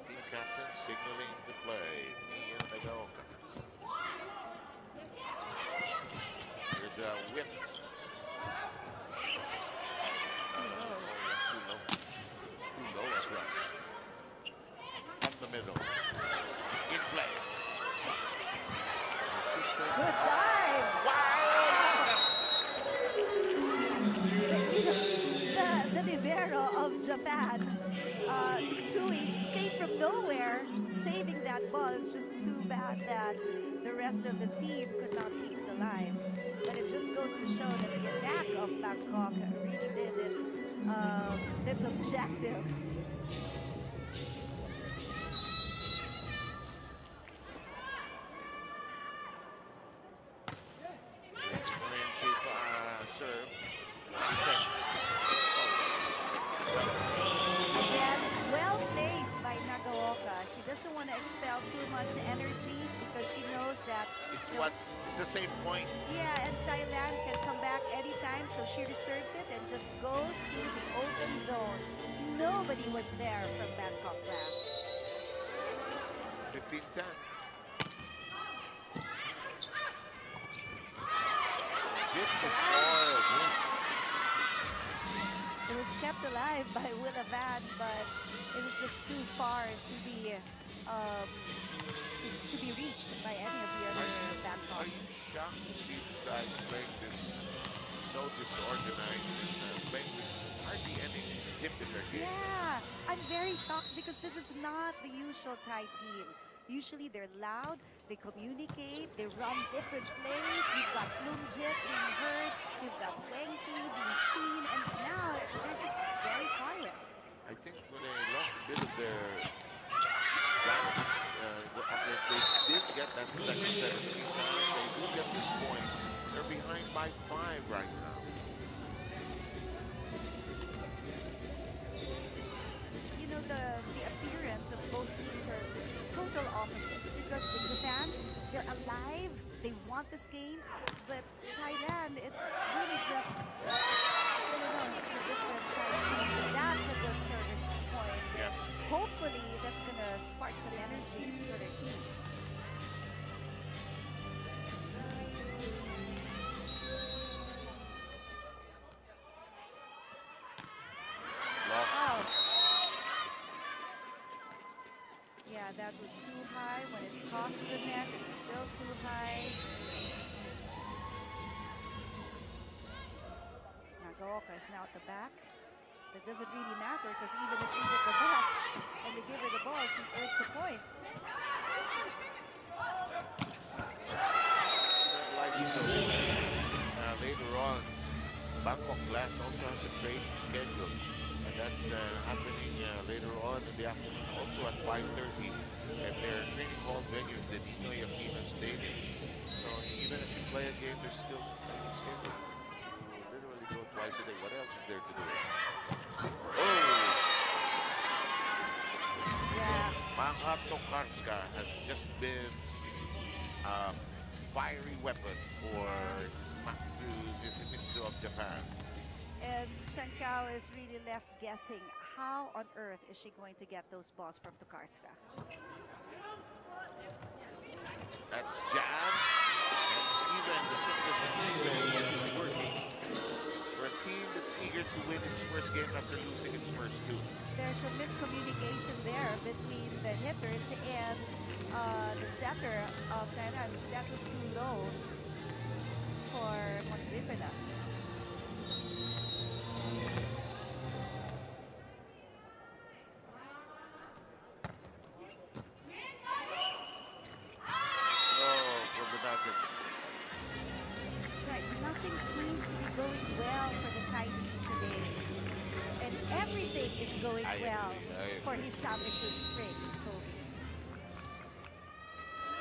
Speaker 2: Team captain signaling the play, Nia Nagaoka. There's a whip. Too low. Too low, that's right. Up the middle. In play.
Speaker 1: Good dive! The libero of Japan, Tsui, escaped from nowhere, saving that ball. It's just too bad that the rest of the team could not keep it alive. But it just goes to show that the attack of Bangkok really did its objective.
Speaker 2: Serve.
Speaker 1: Again, well placed by Nagaoka. She doesn't want to expel too much energy because she knows that
Speaker 2: It's the same point.
Speaker 1: Yeah, and Thailand can come back anytime, so she reserves it and just goes to the open zones. Nobody was there from Bangkok Glass.
Speaker 2: 15-10.
Speaker 1: It was kept alive by Willa Van, but It was just too far to be reached by any of the other Bangkok.
Speaker 2: Are you shocked to see you guys playing this so disorganized and playing with hardly any zip in their game?
Speaker 1: Yeah, I'm very shocked because this is not the usual Thai team. Usually they're loud, they communicate, they run different plays. You've got Lumjit being heard, you've got Wenki being seen, and now they're just very quiet.
Speaker 2: I think when they lost a bit of their balance, they did get that second set of screen time. They do get this point. They're behind by 5 right now.
Speaker 1: You know, the appearance of both teams are total opposite because in Japan, they're alive, they want this game, but Thailand, it's really just, I don't know, it's a different kind of team. That's a good service point.
Speaker 2: Yeah.
Speaker 1: Hopefully, that's going to spark some energy for their team. Oh. Yeah, that was too high. When it crossed the net, it was still too high. Nagaoka is now at the back. It doesn't really matter because even if she's at the back and they give her the ball, she earns the point.
Speaker 2: Later on, Bangkok Glass also has a training schedule, and that's happening later on in the afternoon, also at 5:30 at their training hall venue, the Ninoy Aquino Stadium. So even if you play a game, there's still a training schedule. You literally go twice a day. What else is there to do? Oh!
Speaker 1: Yeah.
Speaker 2: Mahat Tokarska has just been a fiery weapon for Hisamitsu of Japan.
Speaker 1: And Chen Kao is really left guessing how on earth is she going to get those balls from Tokarska.
Speaker 2: That's jab, and even the simplest defense is working for a team that's eager to win its first game after losing its first 2.
Speaker 1: There's a miscommunication there between the hitters and the setter of Thailand. That was too low for Montripela. Right, nothing seems to be going well for the Thai team today. And everything is going well for Hisamitsu Springs, Kobe.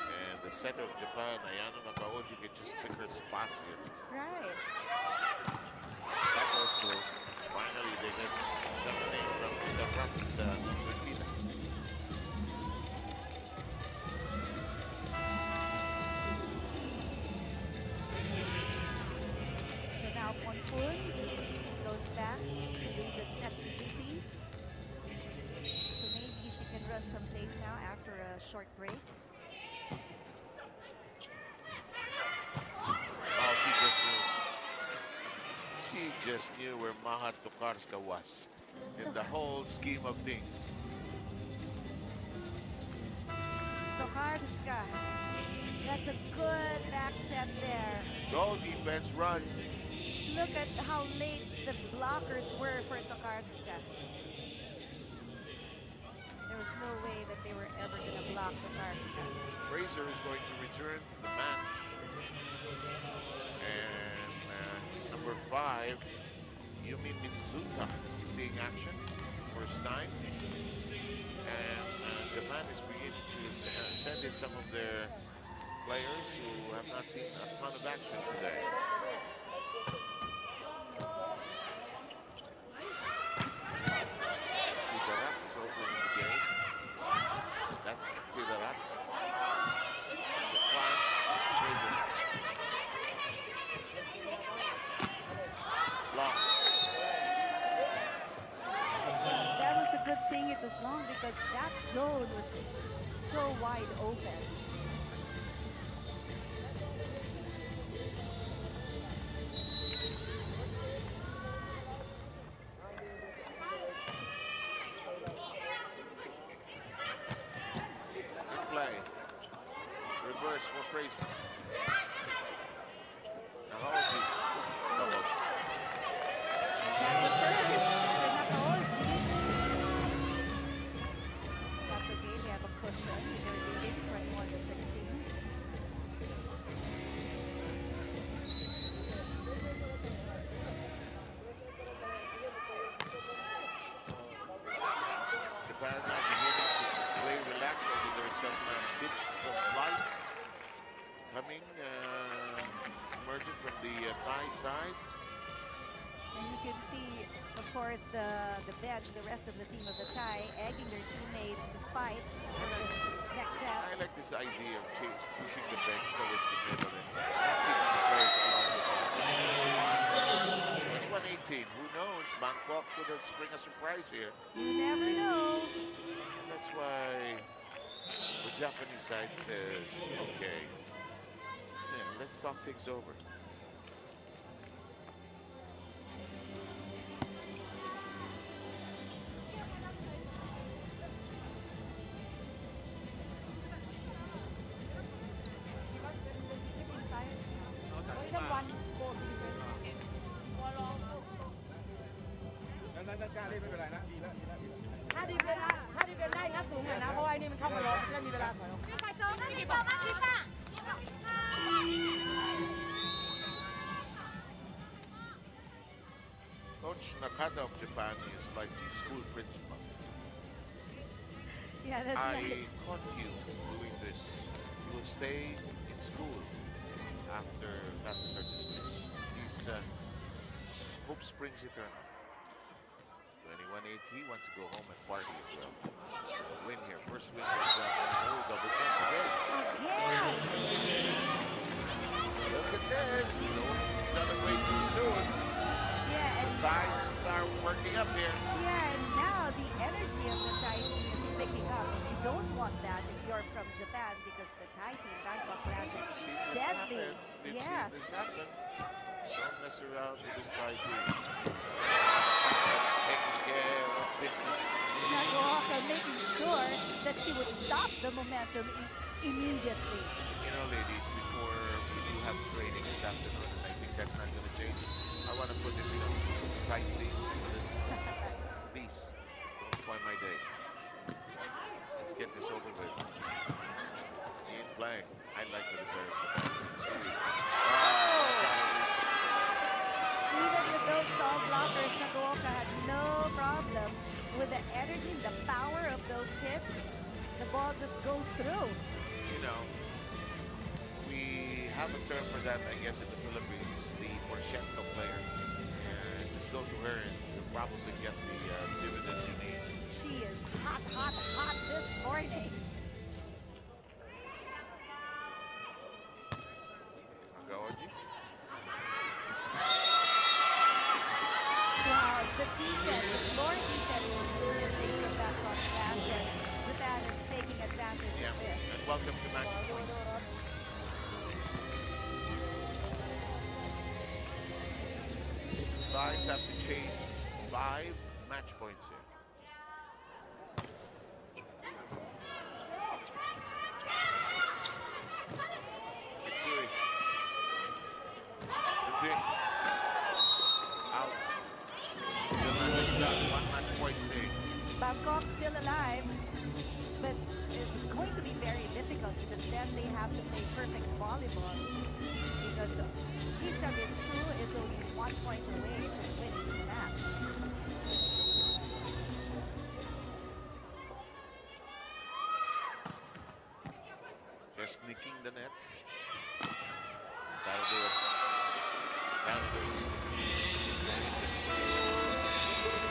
Speaker 2: And the center of Japan, Ayano Nakaoji, can just pick her spots here.
Speaker 1: Right.
Speaker 2: That goes through. Finally, they get something from the front.
Speaker 1: So now Ponpun goes back to do the set duties. So maybe she can run some plays now after a short break.
Speaker 2: Oh, she just knew where Mahat Tokarska was in the whole scheme of things.
Speaker 1: Tokarska, that's a good back set there.
Speaker 2: Go defense, run.
Speaker 1: Look at how late the blockers were for Tokarska. There was no way that they were ever going to block Tokarska.
Speaker 2: Fraser is going to return to the match. And number 5, Yumi Mitsuta is seeing action first time. And Japan is beginning to send in some of their players who have not seen a ton of action today. Fidarat is also in the game. That's Fidarat. That's a climb. Fraser. Block.
Speaker 1: That was a good thing it was long because that zone was so wide open.
Speaker 2: reverse for Fraser. Nakaoji. Double.
Speaker 1: That's a first for Nakaoji. That's okay. They have a cushion. They're leading 21-16.
Speaker 2: Japan now beginning to play relaxed, although there are some bits of light coming, emerging from the Thai side.
Speaker 1: And you can see, of course, the bench, the rest of the team of the Thai, egging their teammates to fight for this next set.
Speaker 2: I like this idea of pushing the bench towards the middle and keeping the players along the side. 21-18. Who knows? Bangkok could spring a surprise here.
Speaker 1: You never know.
Speaker 2: That's why the Japanese side says, okay, yeah, let's talk things over. Coach Nakata of Japan is like the school principal.
Speaker 1: Yeah, that's
Speaker 2: I
Speaker 1: right.
Speaker 2: caught you doing this. You will stay in school after classes are dismissed. He's hope springs eternal. 21-8. He wants to go home and party as well. Win here. First win for Japan. Oh, double points again.
Speaker 1: Again.
Speaker 2: Look at this. Don't celebrate too soon.
Speaker 1: Yeah, and
Speaker 2: Thighs are working up here.
Speaker 1: yeah, and now the energy of the Thai team is picking up. You don't want that if you're from Japan because the Thai team, Bangkok class,
Speaker 2: We've
Speaker 1: is
Speaker 2: seen this
Speaker 1: deadly.
Speaker 2: happen. We've
Speaker 1: Yes.
Speaker 2: seen this happen. Don't mess around with this Thai team. Taking care of business.
Speaker 1: Nagaoka making sure that she would stop the momentum immediately.
Speaker 2: You know, ladies, before we do have training this afternoon, and I think that's not going to change. I want to put in some sightseeing just a little. Please, don't spoil my day. Let's get this over with. He ain't playing. I like the repair.
Speaker 1: Even with those tall blockers, Nagaoka had no problem with the energy, the power of those hits. The ball just goes through.
Speaker 2: You know, we have a term for that, I guess, in the Philippines, the porciento player. Just go to her and you'll probably get the dividends you need.
Speaker 1: She is hot, hot, hot this morning.
Speaker 2: Nagaoji.
Speaker 1: Wow, the defense, the floor defense is really safe from that class, and Japan is taking advantage
Speaker 2: Yeah,
Speaker 1: of this.
Speaker 2: and welcome to match point. Thighs have to chase 5 match points here. Chitsui. The dick. Out. Still 1 match point save.
Speaker 1: Bangkok still alive, but it's going to be very difficult because then they have to play perfect volleyball because Hisamitsu is only 1 point away from winning this match.
Speaker 2: Just nicking the net. That'll do it. That'll do it.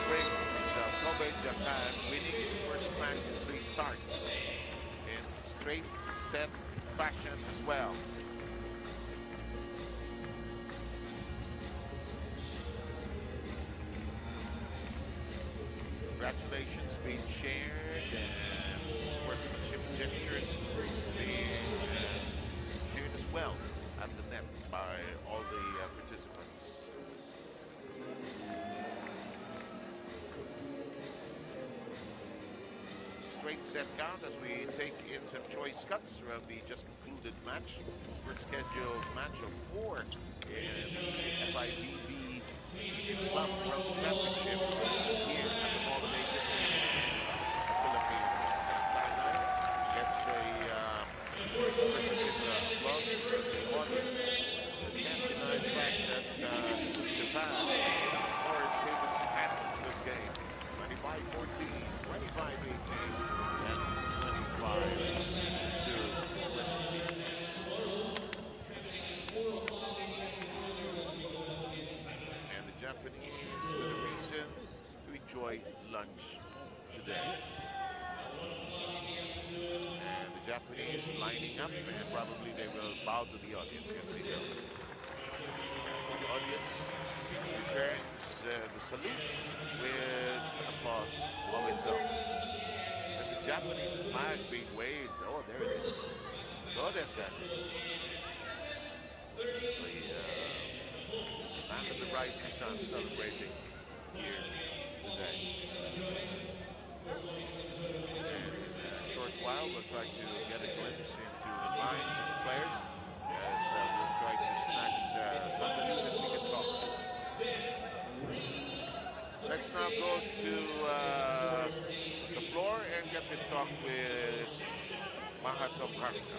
Speaker 2: Spring is Kobe, Japan, winning its first match in 3 starts. In straight set fashion as well. Congratulations being shared and sportsmanship gestures being shared as well at the net by all the participants. Straight 9-set count as we take in some choice cuts from the just concluded match. First scheduled match of 4 in the FIVB Club World Championships here at the Ball Nation in the Philippines. Thailand gets a applause from the audience. This can't deny the fact that Japan or tables handled this game. 25-14, 25-18, and 25-20. And the Japanese with a reason to enjoy lunch today. And the Japanese lining up, and probably they will bow to the audience. Yes, they will. The audience returns the salute with applause of its own. As the Japanese flag being waved, oh, there it is. So there's that. The land of the rising sun celebrating here today. And in a short while, we'll try to get a glimpse into the lines of the players as we'll try to snatch somebody that we can talk to. Let's now go to the floor and get this talk with Mahato Karska.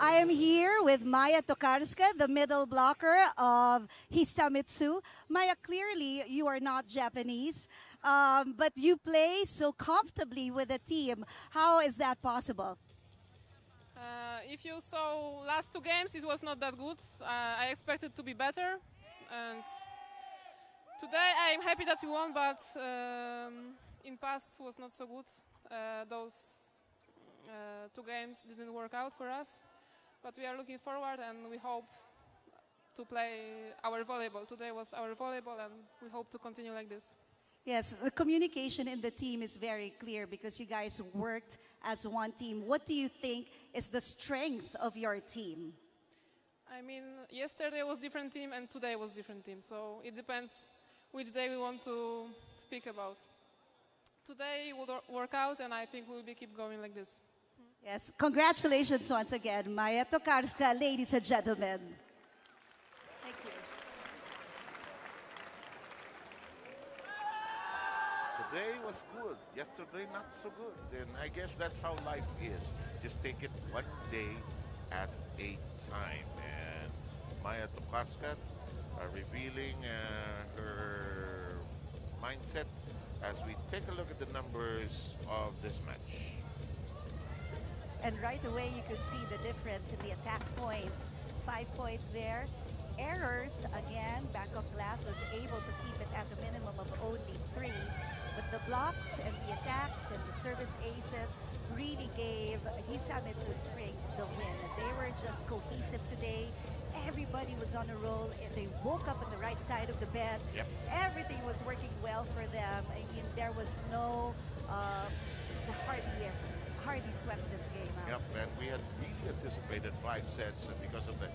Speaker 1: I am here with Maya Tokarska, the middle blocker of Hisamitsu. Maya, clearly you are not Japanese, but you play so comfortably with the team. How is that possible?
Speaker 5: If you saw last 2 games, it was not that good. I expected to be better. And today I'm happy that we won, but in past was not so good. Those 2 games didn't work out for us. But we are looking forward and we hope to play our volleyball. Today was our volleyball and we hope to continue like this.
Speaker 1: Yes, the communication in the team is very clear because you guys worked as one team. What do you think is the strength of your team?
Speaker 5: I mean, yesterday was different team and today was different team. So it depends which day we want to speak about. Today will work out and I think we'll keep going like this.
Speaker 1: Yes, congratulations once again, Maya Tokarska, ladies and gentlemen. Thank you.
Speaker 2: Today was good. Yesterday, not so good. And I guess that's how life is. Just take it one day at a time. And Maya Tokarska revealing her mindset as we take a look at the numbers of this match.
Speaker 1: And right away, you could see the difference in the attack points. 5 points there. Errors, again, Bangkok Glass was able to keep it at a minimum of only 3. But the blocks and the attacks and the service aces really gave Hisamitsu Springs the win. They were just cohesive today. Everybody was on a roll. They woke up on the right side of the bed.
Speaker 2: Yep.
Speaker 1: Everything was working well for them. I mean, there was no hardly swept this game out.
Speaker 2: Yep, and we had really anticipated 5 sets because of the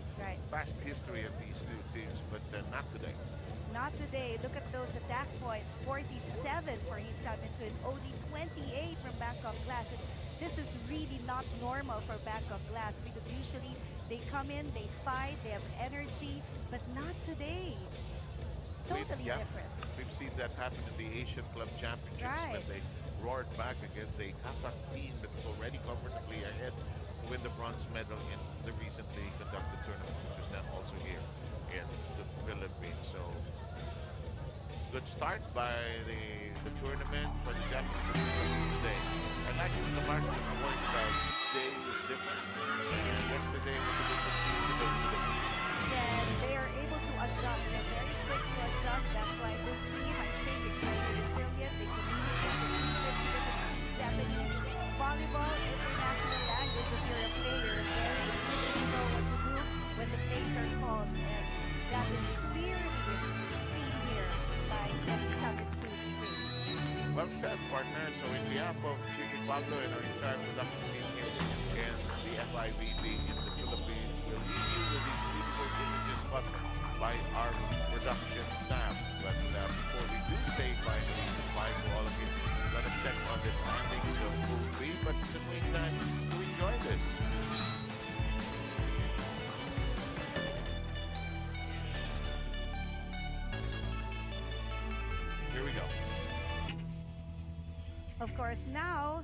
Speaker 2: past history of these 2 teams, but not today.
Speaker 1: Not today. Look at those attack points. 47 for Hisamitsu and only 28 from Bangkok Glass. And this is really not normal for Bangkok Glass because usually they come in, they fight, they have energy, but not today. Totally different.
Speaker 2: We've seen that happen in the Asian Club Championships when they roared back against a Kazakh team that was already comfortably ahead to win the bronze medal in the recently conducted tournament, which is now also here in the Philippines. So, good start by the tournament for the Japanese today. I like what the Marshals are worried about. Each day was different. Yesterday was a different team, today was a different team.
Speaker 1: And they are able to adjust. They're very quick to adjust. That's why this team, I think, is very resilient. They communicate, because it's Japanese. Volleyball, international language. If you're a player, very easy to know what to do when the plays are called. And that is clearly seen here by Hisamitsu Springs.
Speaker 2: Well said, partner. So in behalf of Chiqui Pablo and our entire production team here in the FIVB in the Philippines, we'll leave you with these beautiful images. But by our production staff. But before we do say finally goodbye to all of you, let us check on the standings of Pool 3. But in the meantime, do enjoy this. Here we go.
Speaker 1: Of course, now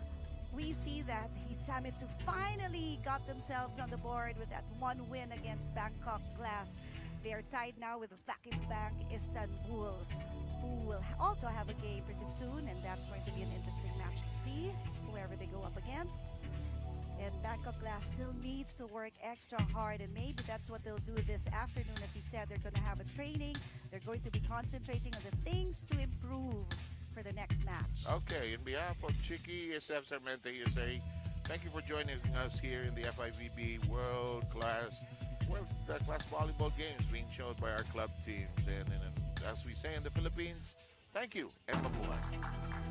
Speaker 1: we see that Hisamitsu finally got themselves on the board with that one win against Bangkok Glass. They are tied now with Vakif Bank Istanbul, who will also have a game pretty soon, and that's going to be an interesting match to see, whoever they go up against. And Bangkok Glass still needs to work extra hard, and maybe that's what they'll do this afternoon. As you said, they're going to have a training. They're going to be concentrating on the things to improve for the next match.
Speaker 2: Okay, in behalf of Chicky, SF Sarmente USA, thank you for joining us here in the FIVB world-class volleyball games being shown by our club teams. And as we say in the Philippines, thank you and mabuhay.